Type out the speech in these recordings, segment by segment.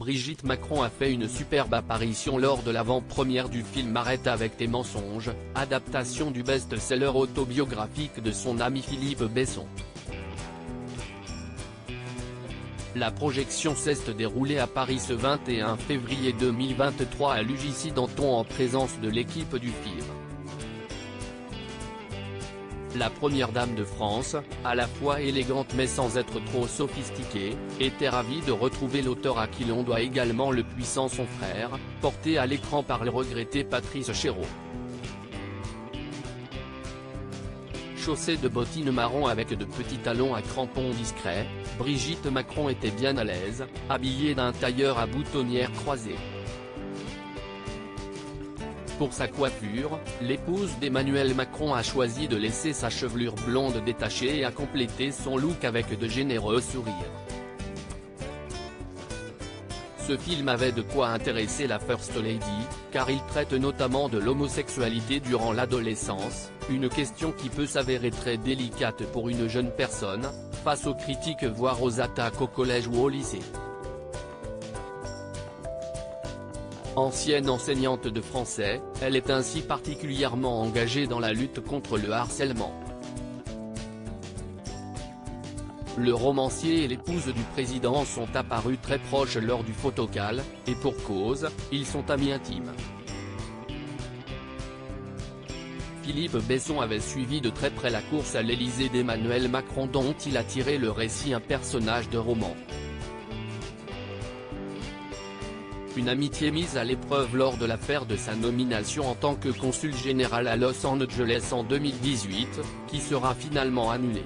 Brigitte Macron a fait une superbe apparition lors de l'avant-première du film Arrête avec tes mensonges, adaptation du best-seller autobiographique de son ami Philippe Besson. La projection s'est déroulée à Paris ce 21 février 2023 à l'UGC Danton en présence de l'équipe du film. La première dame de France, à la fois élégante mais sans être trop sophistiquée, était ravie de retrouver l'auteur à qui l'on doit également le puissant Son frère, porté à l'écran par le regretté Patrice Chéreau. Chaussée de bottines marron avec de petits talons à crampons discrets, Brigitte Macron était bien à l'aise, habillée d'un tailleur à boutonnière croisée. Pour sa coiffure, l'épouse d'Emmanuel Macron a choisi de laisser sa chevelure blonde détachée et a complété son look avec de généreux sourires. Ce film avait de quoi intéresser la First Lady, car il traite notamment de l'homosexualité durant l'adolescence, une question qui peut s'avérer très délicate pour une jeune personne, face aux critiques voire aux attaques au collège ou au lycée. Ancienne enseignante de français, elle est ainsi particulièrement engagée dans la lutte contre le harcèlement. Le romancier et l'épouse du président sont apparus très proches lors du photocall, et pour cause, ils sont amis intimes. Philippe Besson avait suivi de très près la course à l'Élysée d'Emmanuel Macron dont il a tiré le récit un personnage de roman. Une amitié mise à l'épreuve lors de l'affaire de sa nomination en tant que consul général à Los Angeles en 2018, qui sera finalement annulée.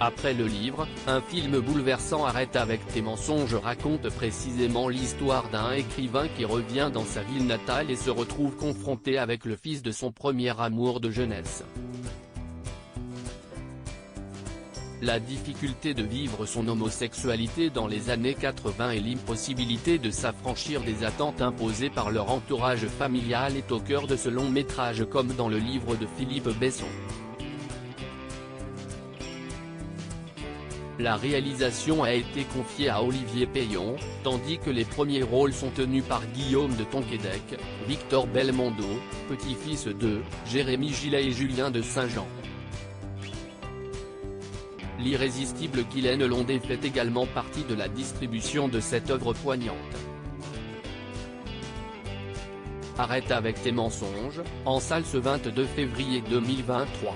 Après le livre, un film bouleversant Arrête avec tes mensonges raconte précisément l'histoire d'un écrivain qui revient dans sa ville natale et se retrouve confronté avec le fils de son premier amour de jeunesse. La difficulté de vivre son homosexualité dans les années 80 et l'impossibilité de s'affranchir des attentes imposées par leur entourage familial est au cœur de ce long métrage comme dans le livre de Philippe Besson. La réalisation a été confiée à Olivier Payon, tandis que les premiers rôles sont tenus par Guillaume de Tonquédec, Victor Belmondo, petit-fils de Jérémy Gillet et Julien de Saint-Jean. L'irrésistible Guylaine Londé fait également partie de la distribution de cette œuvre poignante. Arrête avec tes mensonges, en salle ce 22 février 2023.